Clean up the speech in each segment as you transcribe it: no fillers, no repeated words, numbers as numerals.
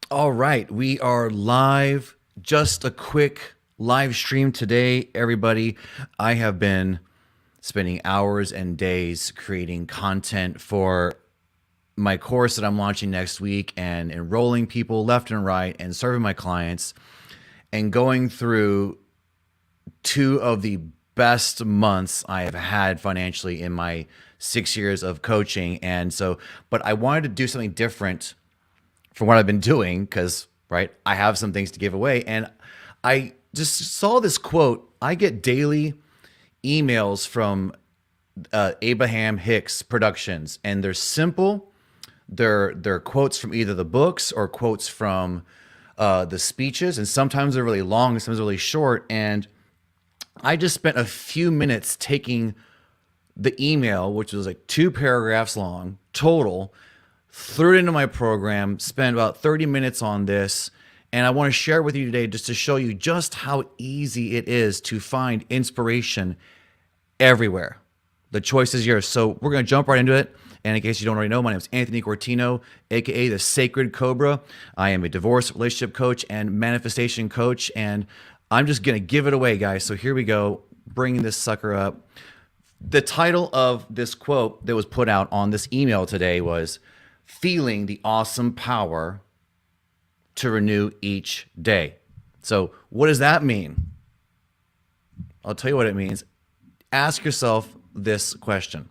All right, we are live. Just a quick live stream today, everybody. I have been spending hours and days creating content for my course that I'm launching next week and enrolling people left and right and serving my clients and going through two of the best months I have had financially in my 6 years of coaching. And so, but I wanted to do something different from what I've been doing because, right, I have some things to give away. And I just saw this quote. I get daily emails from Abraham Hicks Productions, and they're simple. They're quotes from either the books or quotes from the speeches, and sometimes they're really long, and sometimes really short. And I just spent a few minutes taking the email, which was like 2 paragraphs long total, threw it into my program, spent about 30 minutes on this. And I want to share with you today just to show you just how easy it is to find inspiration everywhere. The choice is yours. So we're going to jump right into it. And in case you don't already know, my name is Anthony Cortino, aka the Sacred Cobra. I am a divorce, relationship coach, and manifestation coach. And I'm just going to give it away, guys. So here we go, bringing this sucker up. The title of this quote that was put out on this email today was "Feeling the Awesome Power to Renew Each Day." So what does that mean? I'll tell you what it means. Ask yourself this question.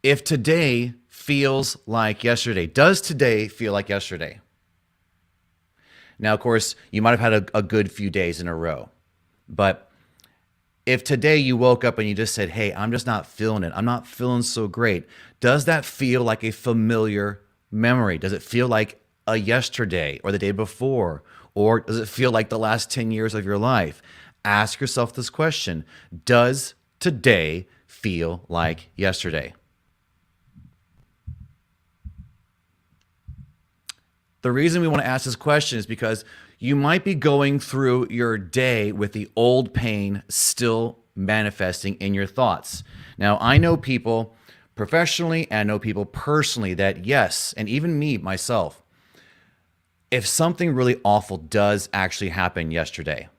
If today feels like yesterday, does today feel like yesterday? Now, of course, you might have had a good few days in a row, but if today you woke up and you just said, hey, I'm just not feeling it, I'm not feeling so great, does that feel like a familiar memory? Does it feel like a yesterday or the day before? Or does it feel like the last 10 years of your life? Ask yourself this question. Does today feel like yesterday? The reason we want to ask this question is because you might be going through your day with the old pain still manifesting in your thoughts. Now, I know people professionally and I know people personally that, yes, and even me, myself, if something really awful does actually happen yesterday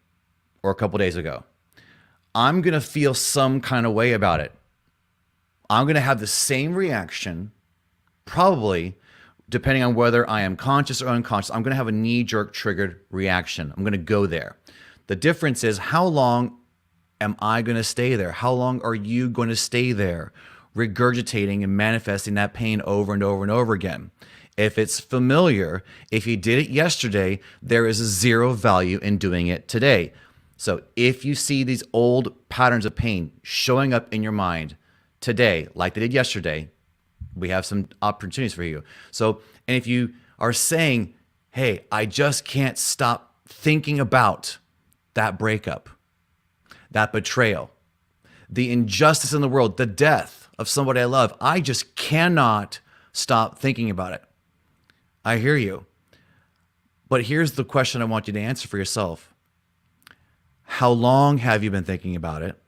or a couple days ago, I'm going to feel some kind of way about it. I'm going to have the same reaction, probably, depending on whether I am conscious or unconscious. I'm going to have a knee-jerk triggered reaction. I'm going to go there. The difference is, how long am I going to stay there? How long are you going to stay there, regurgitating and manifesting that pain over and over and over again? If it's familiar, if you did it yesterday, there is a zero value in doing it today. So if you see these old patterns of pain showing up in your mind today, like they did yesterday, we have some opportunities for you. So, and if you are saying, hey, I just can't stop thinking about that breakup, that betrayal, the injustice in the world, the death of somebody I love, I just cannot stop thinking about it. I hear you. But here's the question I want you to answer for yourself. How long have you been thinking about it?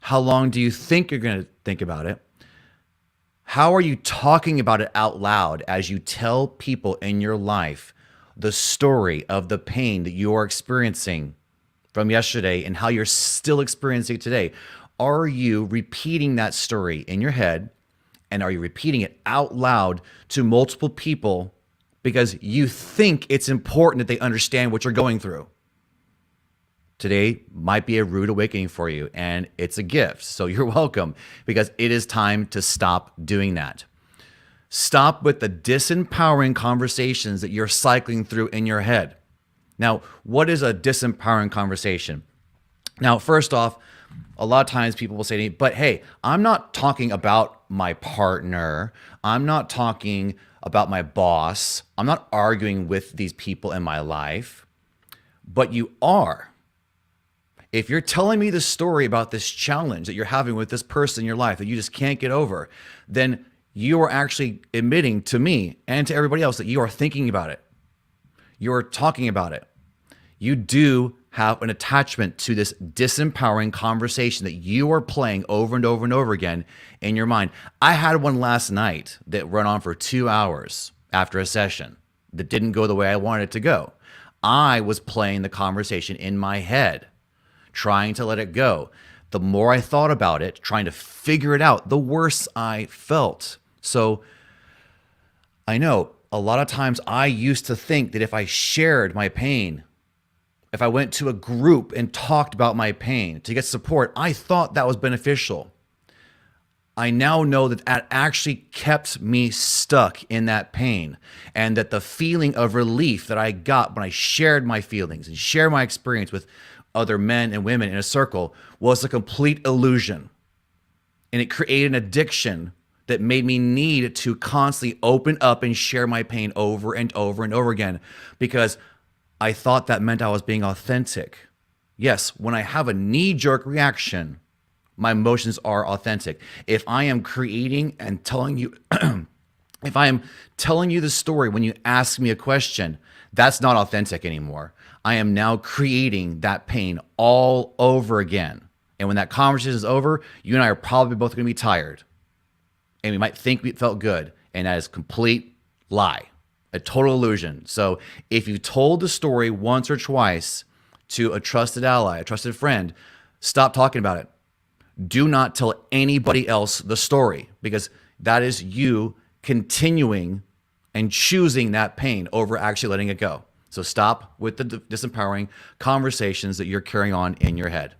How long do you think you're going to think about it? How are you talking about it out loud as you tell people in your life the story of the pain that you are experiencing from yesterday and how you're still experiencing it today? Are you repeating that story in your head, and are you repeating it out loud to multiple people because you think it's important that they understand what you're going through? Today might be a rude awakening for you, and it's a gift. So you're welcome, because it is time to stop doing that. Stop with the disempowering conversations that you're cycling through in your head. Now, what is a disempowering conversation? Now, first off, a lot of times people will say to me, but hey, I'm not talking about my partner. I'm not talking about my boss. I'm not arguing with these people in my life. But you are. If you're telling me the story about this challenge that you're having with this person in your life that you just can't get over, then you are actually admitting to me and to everybody else that you are thinking about it. You're talking about it. You do have an attachment to this disempowering conversation that you are playing over and over and over again in your mind. I had one last night that ran on for 2 hours after a session that didn't go the way I wanted it to go. I was playing the conversation in my head, trying to let it go. The more I thought about it, trying to figure it out, the worse I felt. So I know a lot of times I used to think that if I shared my pain, if I went to a group and talked about my pain to get support, I thought that was beneficial. I now know that that actually kept me stuck in that pain, and that the feeling of relief that I got when I shared my feelings and shared my experience with other men and women in a circle was a complete illusion. And it created an addiction that made me need to constantly open up and share my pain over and over and over again, because I thought that meant I was being authentic. Yes, when I have a knee-jerk reaction, my emotions are authentic. If I am creating and telling you, if I am telling you the story when you ask me a question, that's not authentic anymore. I am now creating that pain all over again. And when that conversation is over, you and I are probably both going to be tired. And we might think we felt good. And that is complete lie, a total illusion. So if you told the story once or twice to a trusted ally, a trusted friend, stop talking about it. Do not tell anybody else the story, because that is you continuing and choosing that pain over actually letting it go. So stop with the disempowering conversations that you're carrying on in your head.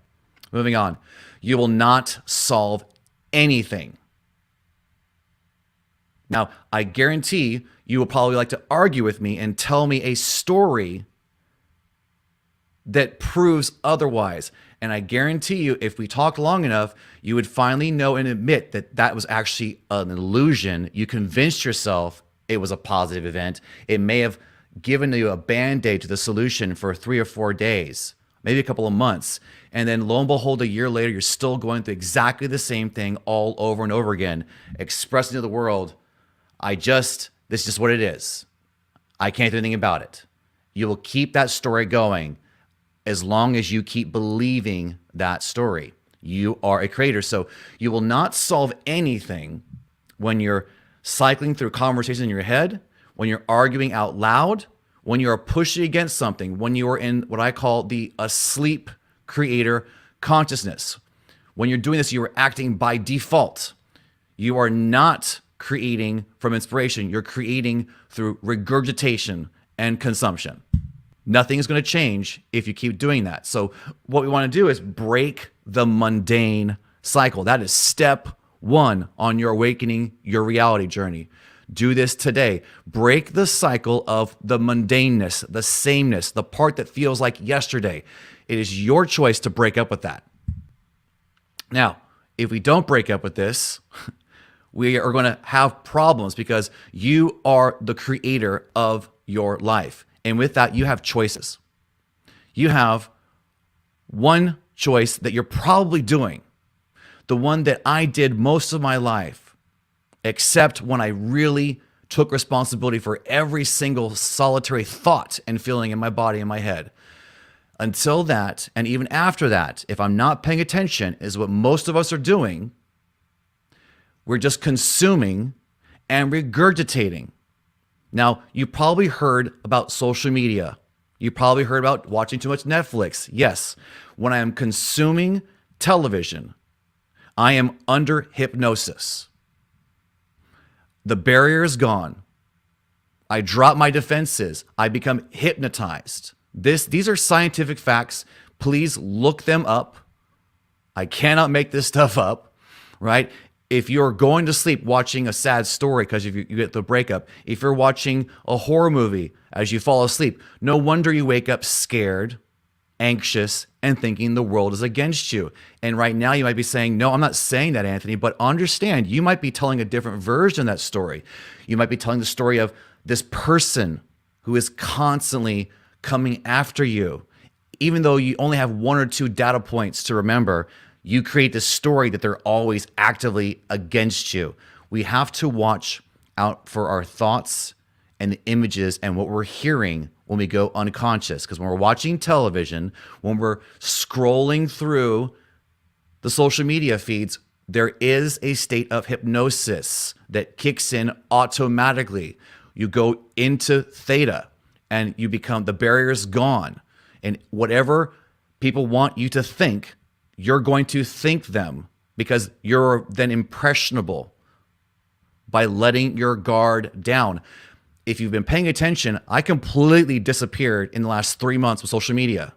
Moving on. You will not solve anything. Now, I guarantee you will probably like to argue with me and tell me a story that proves otherwise. And I guarantee you, if we talked long enough, you would finally know and admit that that was actually an illusion. You convinced yourself it was a positive event. It may have given you a band-aid to the solution for 3 or 4 days, maybe a couple of months. And then lo and behold, a year later, you're still going through exactly the same thing all over and over again, expressing to the world, this is just what it is. I can't do anything about it. You will keep that story going as long as you keep believing that story. You are a creator. So you will not solve anything when you're cycling through conversations in your head, when you're arguing out loud, when you are pushing against something, when you are in what I call the asleep creator consciousness. When you're doing this, you are acting by default. You are not creating from inspiration. You're creating through regurgitation and consumption. Nothing is going to change if you keep doing that. So what we want to do is break the mundane cycle. That is step 1 on your awakening, your reality journey. Do this today. Break the cycle of the mundaneness, the sameness, the part that feels like yesterday. It is your choice to break up with that. Now, if we don't break up with this, we are going to have problems, because you are the creator of your life. And with that, you have choices. You have one choice that you're probably doing, the one that I did most of my life, except when I really took responsibility for every single solitary thought and feeling in my body and my head. Until that, and even after that, if I'm not paying attention, is what most of us are doing. We're just consuming and regurgitating. Now, you probably heard about social media. You probably heard about watching too much Netflix. Yes, when I am consuming television, I am under hypnosis. The barrier is gone. I drop my defenses. I become hypnotized. These are scientific facts. Please look them up. I cannot make this stuff up, right? If you're going to sleep watching a sad story because you get the breakup, if you're watching a horror movie as you fall asleep, no wonder you wake up scared, anxious, and thinking the world is against you. And right now you might be saying, no, I'm not saying that, Anthony, but understand, you might be telling a different version of that story. You might be telling the story of this person who is constantly coming after you. Even though you only have 1 or 2 data points to remember, you create this story that they're always actively against you. We have to watch out for our thoughts and the images and what we're hearing when we go unconscious. Because when we're watching television, when we're scrolling through the social media feeds, there is a state of hypnosis that kicks in automatically. You go into theta and you become, the barrier's gone. And whatever people want you to think, you're going to think them because you're then impressionable by letting your guard down. If you've been paying attention, I completely disappeared in the last 3 months with social media.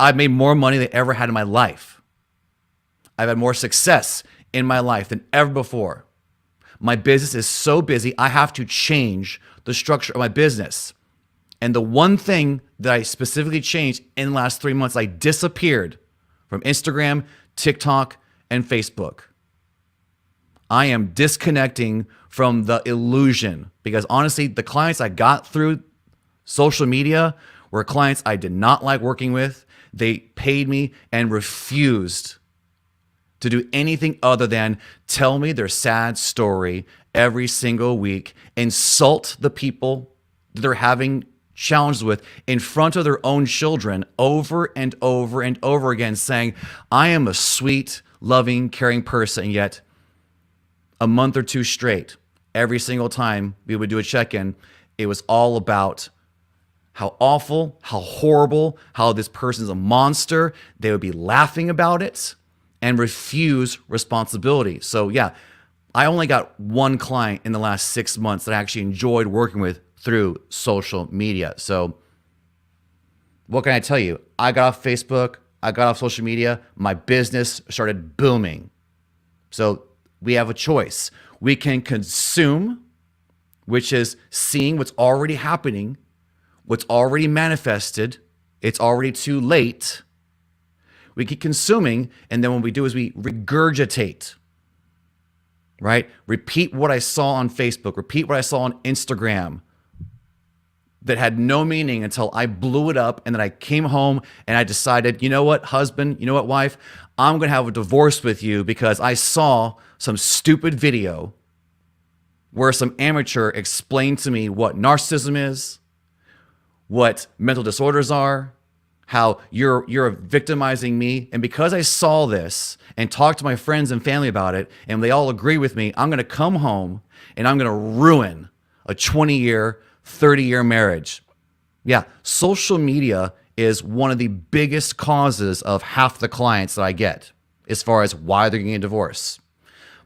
I've made more money than I ever had in my life. I've had more success in my life than ever before. My business is so busy, I have to change the structure of my business. And the one thing that I specifically changed in the last 3 months, I disappeared from Instagram, TikTok, and Facebook. I am disconnecting from the illusion because honestly, the clients I got through social media were clients I did not like working with. They paid me and refused to do anything other than tell me their sad story every single week, insult the people that they're having challenges with in front of their own children over and over and over again, saying, I am a sweet, loving, caring person. And yet a month or two straight, every single time we would do a check-in, it was all about how awful, how horrible, how this person's a monster. They would be laughing about it and refuse responsibility. So yeah, I only got one client in the last 6 months that I actually enjoyed working with through social media. So what can I tell you? I got off Facebook, I got off social media, my business started booming. So we have a choice. We can consume, which is seeing what's already happening, what's already manifested. It's already too late. We keep consuming, and then what we do is we regurgitate, right? Repeat what I saw on Facebook, repeat what I saw on Instagram that had no meaning until I blew it up, and then I came home and I decided, you know what, husband, you know what, wife, I'm going to have a divorce with you because I saw some stupid video where some amateur explained to me what narcissism is, what mental disorders are, how you're victimizing me. And because I saw this and talked to my friends and family about it, and they all agree with me, I'm going to come home and I'm going to ruin a 20-year, 30-year marriage. Yeah, social media is one of the biggest causes of half the clients that I get as far as why they're getting a divorce.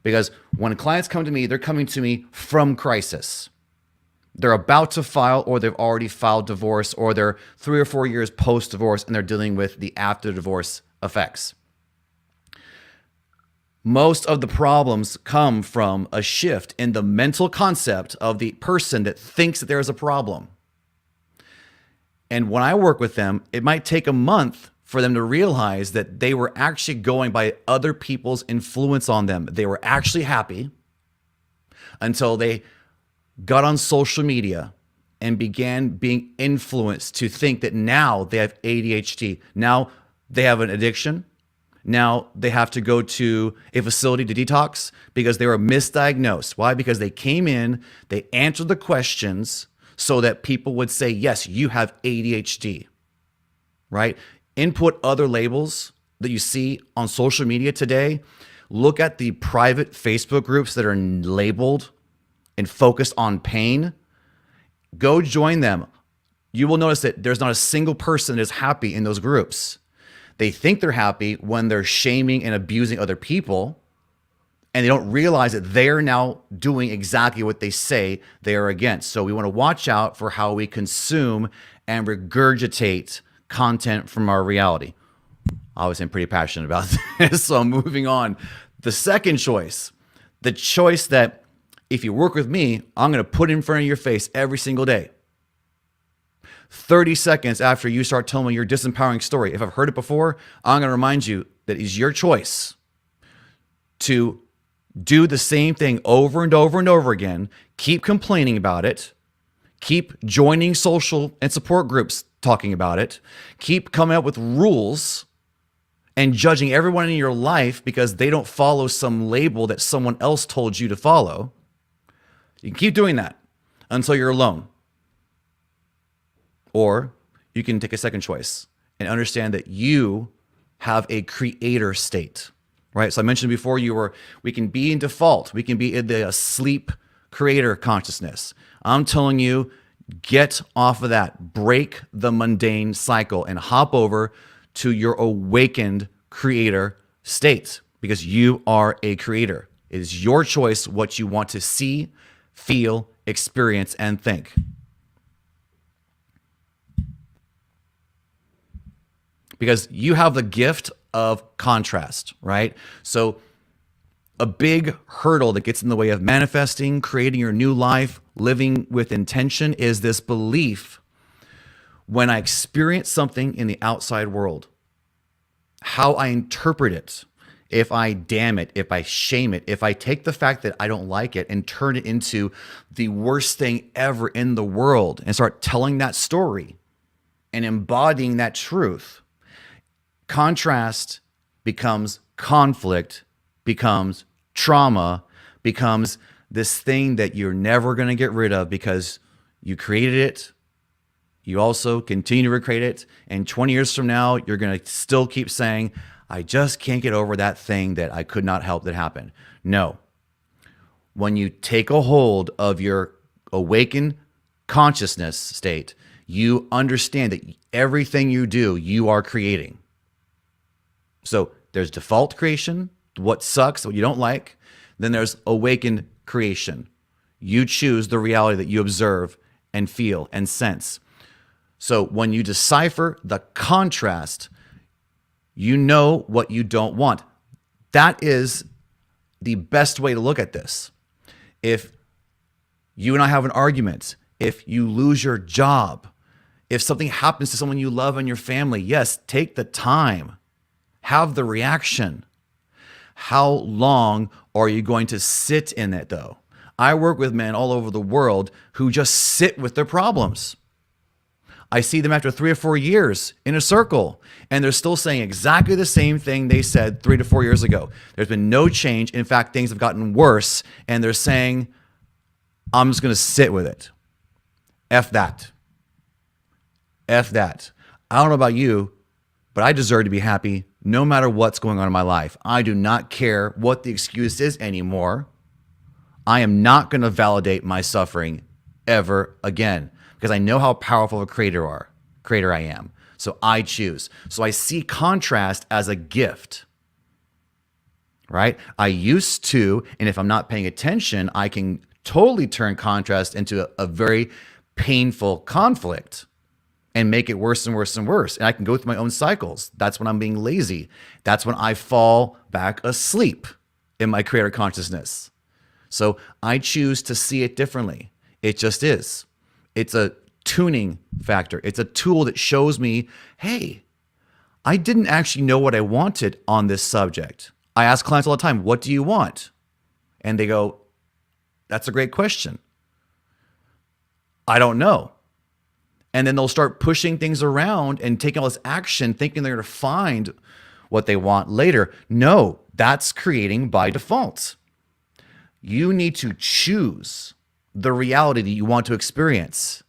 Because when clients come to me, they're coming to me from crisis. They're about to file, or they've already filed divorce, or they're 3 or 4 years post-divorce and they're dealing with the after-divorce effects. Most of the problems come from a shift in the mental concept of the person that thinks that there's a problem. And when I work with them, it might take a month for them to realize that they were actually going by other people's influence on them. They were actually happy until they got on social media and began being influenced to think that now they have ADHD. Now they have an addiction. Now they have to go to a facility to detox because they were misdiagnosed. Why? Because they came in, they answered the questions so that people would say, yes, you have ADHD, right? Input other labels that you see on social media today. Look at the private Facebook groups that are labeled and focused on pain. Go join them. You will notice that there's not a single person that is happy in those groups. They think they're happy when they're shaming and abusing other people, and they don't realize that they're now doing exactly what they say they are against. So we want to watch out for how we consume and regurgitate content from our reality. Obviously, I'm pretty passionate about this, so I'm moving on. The second choice, the choice that if you work with me, I'm going to put in front of your face every single day. 30 seconds after you start telling me your disempowering story, if I've heard it before, I'm going to remind you that it's your choice to do the same thing over and over and over again. Keep complaining about it. Keep joining social and support groups talking about it. Keep coming up with rules and judging everyone in your life because they don't follow some label that someone else told you to follow. You can keep doing that until you're alone. Or you can take a second choice and understand that you have a creator state, right? So I mentioned before we can be in default. We can be in the sleep creator consciousness. I'm telling you, get off of that, break the mundane cycle and hop over to your awakened creator state, because you are a creator. It is your choice what you want to see, feel, experience, and think. Because you have the gift of contrast, right? So a big hurdle that gets in the way of manifesting, creating your new life, living with intention is this belief: when I experience something in the outside world, how I interpret it, if I damn it, if I shame it, if I take the fact that I don't like it and turn it into the worst thing ever in the world and start telling that story and embodying that truth, contrast becomes conflict, becomes trauma, becomes this thing that you're never going to get rid of because you created it. You also continue to recreate it. And 20 years from now, you're going to still keep saying, I just can't get over that thing that I could not help that happened. No. When you take a hold of your awakened consciousness state, you understand that everything you do, you are creating. So there's default creation, what sucks, what you don't like. Then there's awakened creation. You choose the reality that you observe and feel and sense. So when you decipher the contrast, you know what you don't want. That is the best way to look at this. If you and I have an argument, if you lose your job, if something happens to someone you love in your family, yes, take the time. Have the reaction. How long are you going to sit in it, though? I work with men all over the world who just sit with their problems. I see them after 3 or 4 years in a circle, and they're still saying exactly the same thing they said 3 to 4 years ago. There's been no change. In fact, things have gotten worse, and they're saying, I'm just going to sit with it. F that. F that. I don't know about you, but I deserve to be happy no matter what's going on in my life. I do not care what the excuse is anymore. I am not going to validate my suffering ever again because I know how powerful a creator I am. So I choose. So I see contrast as a gift, right? I used to, and if I'm not paying attention, I can totally turn contrast into a very painful conflict and make it worse and worse and worse. And I can go through my own cycles. That's when I'm being lazy. That's when I fall back asleep in my creator consciousness. So I choose to see it differently. It just is. It's a tuning factor. It's a tool that shows me, hey, I didn't actually know what I wanted on this subject. I ask clients all the time, what do you want? And they go, that's a great question. I don't know. And then they'll start pushing things around and taking all this action, thinking they're going to find what they want later. No, that's creating by default. You need to choose the reality that you want to experience.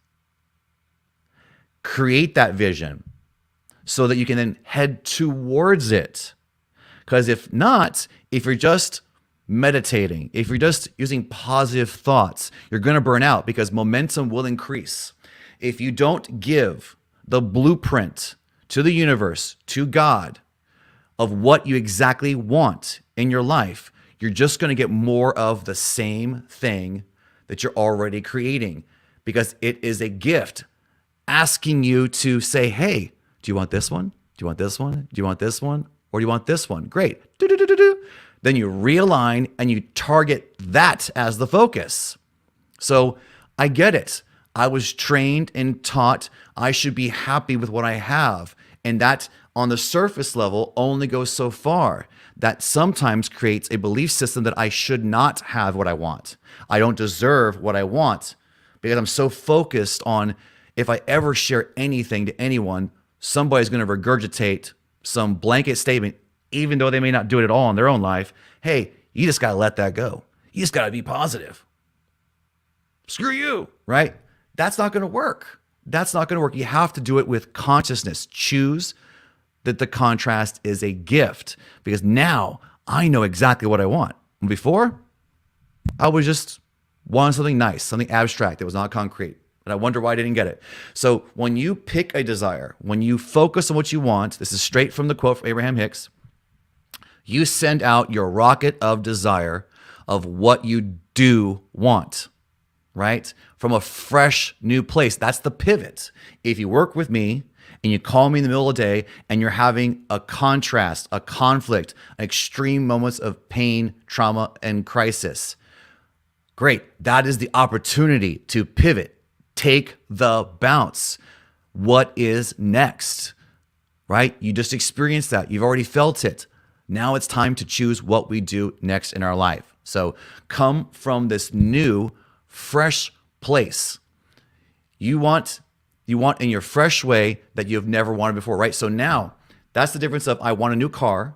Create that vision so that you can then head towards it. Because if not, if you're just meditating, if you're just using positive thoughts, you're going to burn out because momentum will increase. If you don't give the blueprint to the universe, to God, of what you exactly want in your life, you're just going to get more of the same thing that you're already creating because it is a gift asking you to say, hey, do you want this one? Do you want this one? Do you want this one? Or do you want this one? Great. Do-do-do-do-do. Then you realign and you target that as the focus. So I get it. I was trained and taught I should be happy with what I have. And that on the surface level only goes so far. That sometimes creates a belief system that I should not have what I want. I don't deserve what I want because I'm so focused on if I ever share anything to anyone, somebody's going to regurgitate some blanket statement, even though they may not do it at all in their own life. Hey, you just got to let that go. You just got to be positive. Screw you, right? That's not going to work. That's not going to work. You have to do it with consciousness. Choose that the contrast is a gift, because now I know exactly what I want. Before, I was just wanting something nice, something abstract that was not concrete. And I wonder why I didn't get it. So when you pick a desire, when you focus on what you want, this is straight from the quote from Abraham Hicks, you send out your rocket of desire of what you do want, right? From a fresh new place. That's the pivot. If you work with me and you call me in the middle of the day and you're having a contrast, a conflict, extreme moments of pain, trauma, and crisis, great. That is the opportunity to pivot. Take the bounce. What is next, right? You just experienced that. You've already felt it. Now it's time to choose what we do next in our life. So come from this new, fresh place. You want in your fresh way that you've never wanted before, right? So now that's the difference of I want a new car.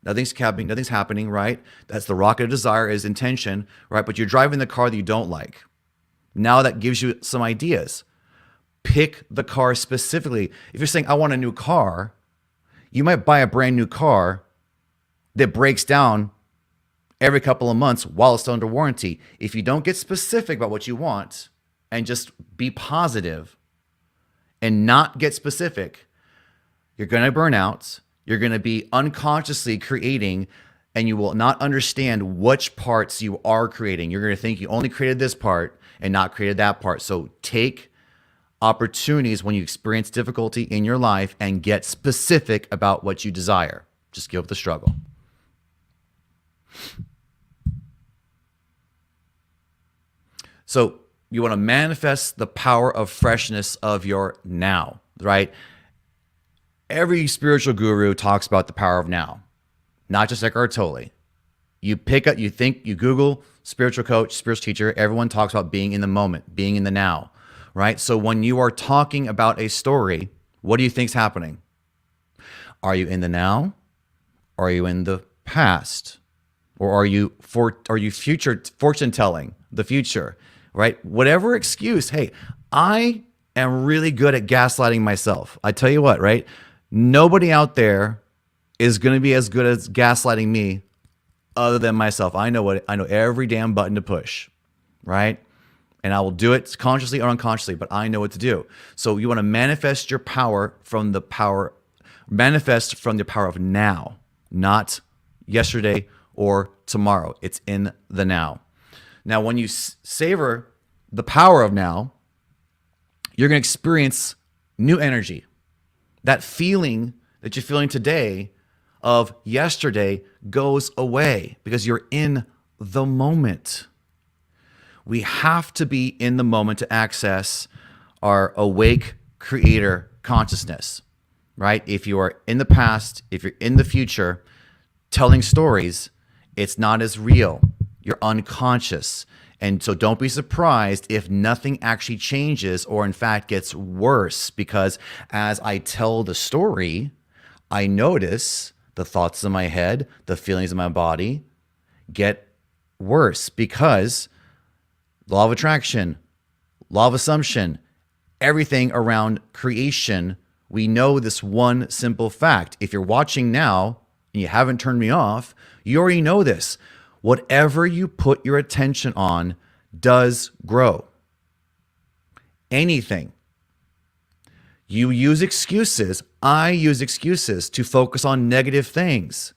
Nothing's happening, right? That's the rocket of desire is intention, right? But you're driving the car that you don't like. Now that gives you some ideas. Pick the car specifically. If you're saying, I want a new car, you might buy a brand new car that breaks down every couple of months while it's still under warranty. If you don't get specific about what you want and just be positive and not get specific, you're going to burn out. You're going to be unconsciously creating, and you will not understand which parts you are creating. You're going to think you only created this part and not created that part. So take opportunities when you experience difficulty in your life and get specific about what you desire. Just give up the struggle. So you want to manifest the power of freshness of your now, right? Every spiritual guru talks about the power of now, not just Eckhart Tolle. You Google spiritual coach, spiritual teacher, everyone talks about being in the moment, being in the now, right? So when you are talking about a story, what do you think's happening? Are you in the now? Are you in the past? Or are you future fortune telling the future, right? Whatever excuse. Hey, I am really good at gaslighting myself. I tell you what, right? Nobody out there is going to be as good as gaslighting me other than myself. I know every damn button to push, right? And I will do it consciously or unconsciously, but I know what to do. So you want to manifest your power from the power of now, not yesterday or tomorrow. It's in the now. Now, when you savor the power of now, you're going to experience new energy. That feeling that you're feeling today of yesterday goes away because you're in the moment. We have to be in the moment to access our awake creator consciousness, right? If you are in the past, if you're in the future, telling stories, it's not as real. You're unconscious. And so don't be surprised if nothing actually changes or in fact gets worse, because as I tell the story, I notice the thoughts in my head, the feelings in my body get worse because law of attraction, law of assumption, everything around creation, we know this one simple fact. If you're watching now and you haven't turned me off, you already know this. Whatever you put your attention on does grow. Anything. You use excuses. I use excuses to focus on negative things.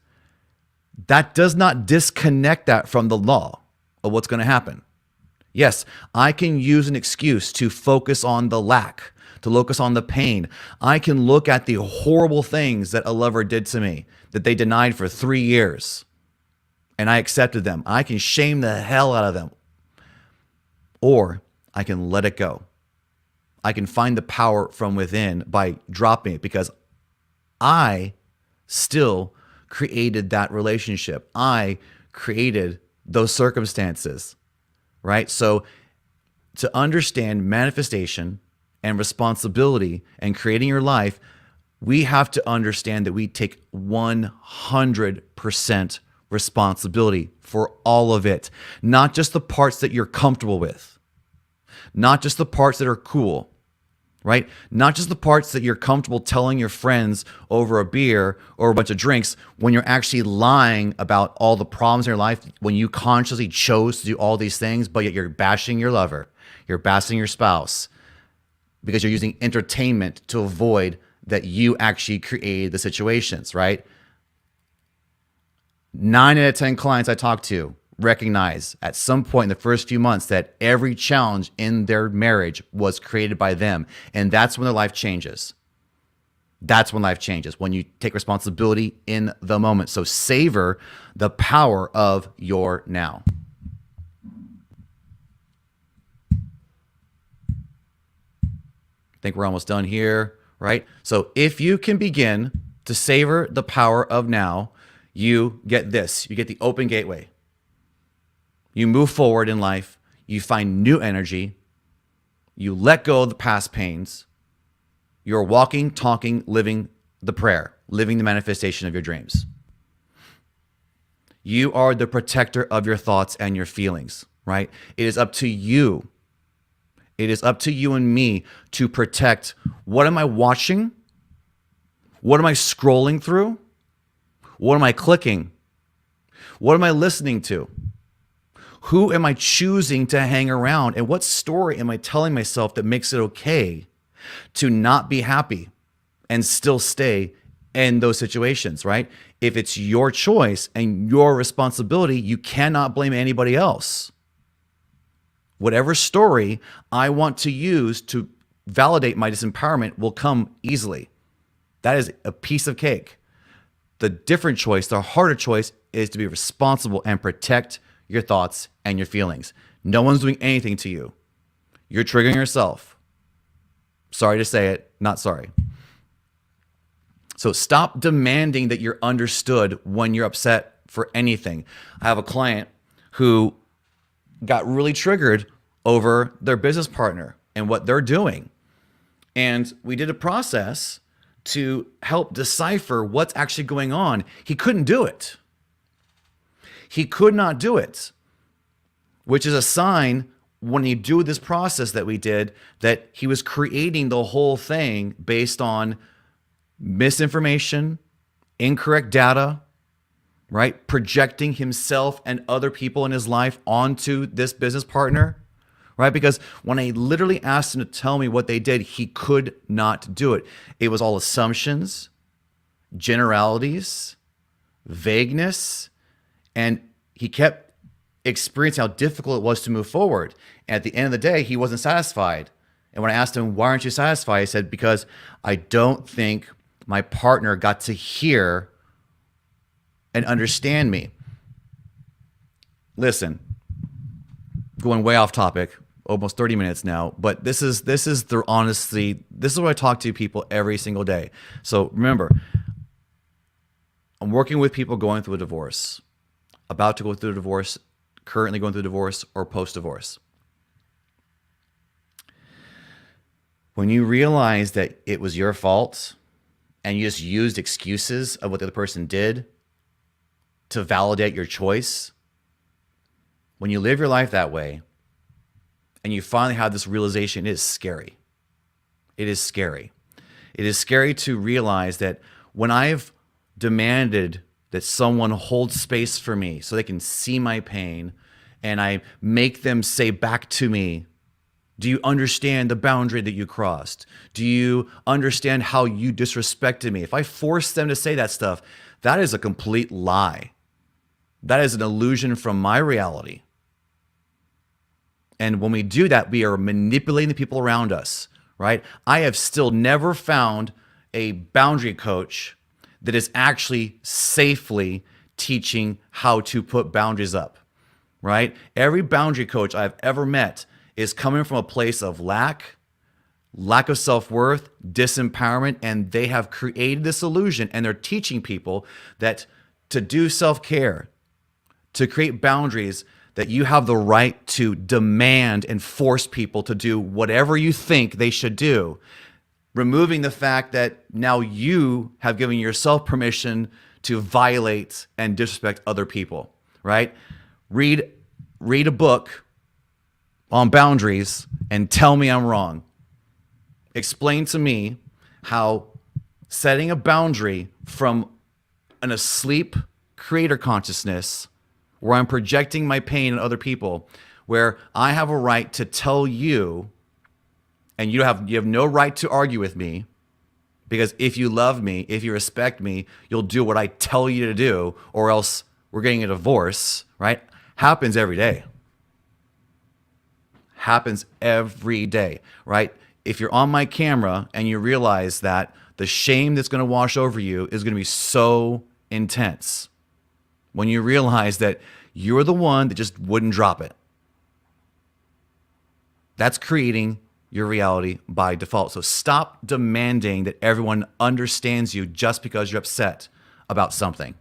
That does not disconnect that from the law of what's going to happen. Yes, I can use an excuse to focus on the lack, to focus on the pain. I can look at the horrible things that a lover did to me, that they denied for 3 years. And I accepted them. I can shame the hell out of them. Or I can let it go. I can find the power from within by dropping it because I still created that relationship. I created those circumstances, right? So to understand manifestation and responsibility and creating your life, we have to understand that we take 100% responsibility for all of it, not just the parts that you're comfortable with, not just the parts that are cool, right? Not just the parts that you're comfortable telling your friends over a beer or a bunch of drinks when you're actually lying about all the problems in your life, when you consciously chose to do all these things, but yet you're bashing your lover, you're bashing your spouse because you're using entertainment to avoid that you actually created the situations, right? 9 out of 10 clients I talk to recognize at some point in the first few months that every challenge in their marriage was created by them. And that's when their life changes. That's when life changes, when you take responsibility in the moment. So savor the power of your now. I think we're almost done here, right? So if you can begin to savor the power of now, you get this. You get the open gateway. You move forward in life. You find new energy. You let go of the past pains. You're walking, talking, living the prayer, living the manifestation of your dreams. You are the protector of your thoughts and your feelings, right? It is up to you. It is up to you and me to protect. What am I watching? What am I scrolling through? What am I clicking? What am I listening to? Who am I choosing to hang around? And what story am I telling myself that makes it okay to not be happy and still stay in those situations, right? If it's your choice and your responsibility, you cannot blame anybody else. Whatever story I want to use to validate my disempowerment will come easily. That is a piece of cake. The different choice, the harder choice, is to be responsible and protect your thoughts and your feelings. No one's doing anything to you. You're triggering yourself. Sorry to say it, not sorry. So stop demanding that you're understood when you're upset for anything. I have a client who got really triggered over their business partner and what they're doing. And we did a process to help decipher what's actually going on. He couldn't do it. He could not do it, which is a sign when you do this process that we did that he was creating the whole thing based on misinformation, incorrect data, right? Projecting himself and other people in his life onto this business partner, right? Because when I literally asked him to tell me what they did, he could not do it. It was all assumptions, generalities, vagueness, and he kept experiencing how difficult it was to move forward. And at the end of the day, he wasn't satisfied. And when I asked him, why aren't you satisfied? He said, because I don't think my partner got to hear and understand me. Listen, going way off topic, almost 30 minutes now, but this is the honestly, this is what I talk to people every single day. So remember, I'm working with people going through a divorce, about to go through a divorce, currently going through a divorce, or post-divorce. When you realize that it was your fault and you just used excuses of what the other person did to validate your choice, when you live your life that way and you finally have this realization, it is scary. It is scary. It is scary to realize that when I've demanded that someone hold space for me so they can see my pain, and I make them say back to me, do you understand the boundary that you crossed? Do you understand how you disrespected me? If I force them to say that stuff, that is a complete lie. That is an illusion from my reality. And when we do that, we are manipulating the people around us, right? I have still never found a boundary coach that is actually safely teaching how to put boundaries up, right? Every boundary coach I've ever met is coming from a place of lack of self-worth, disempowerment, and they have created this illusion, and they're teaching people that to do self-care, to create boundaries, that you have the right to demand and force people to do whatever you think they should do, removing the fact that now you have given yourself permission to violate and disrespect other people, right? Read a book on boundaries and tell me I'm wrong. explain to me how setting a boundary from an asleep creator consciousness where I'm projecting my pain on other people, where I have a right to tell you, and you have no right to argue with me, because if you love me, if you respect me, you'll do what I tell you to do, or else we're getting a divorce, right? Happens every day. Happens every day, right? If you're on my camera and you realize that the shame that's going to wash over you is going to be so intense when you realize that you're the one that just wouldn't drop it. That's creating your reality by default. So stop demanding that everyone understands you just because you're upset about something.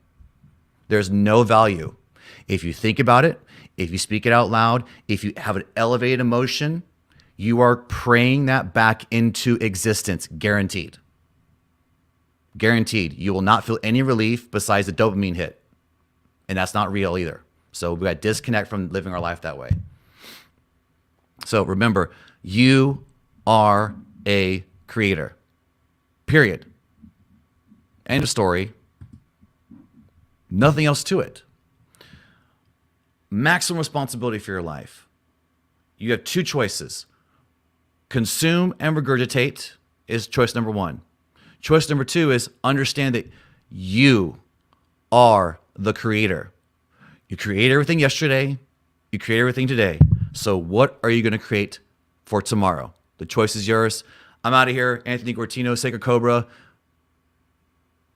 There's no value. If you think about it, if you speak it out loud, if you have an elevated emotion, you are praying that back into existence, guaranteed. Guaranteed. You will not feel any relief besides the dopamine hit. And that's not real either. So we got to disconnect from living our life that way. So remember, you are a creator. Period. End of story. Nothing else to it. Maximum responsibility for your life. You have two choices. Consume and regurgitate is choice number one. Choice number two is understand that you are the creator. You create everything yesterday. You create everything today. So what are you going to create for tomorrow? The choice is yours. I'm out of here. Anthony Gortino, Sacred Cobra.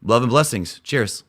Love and blessings. Cheers.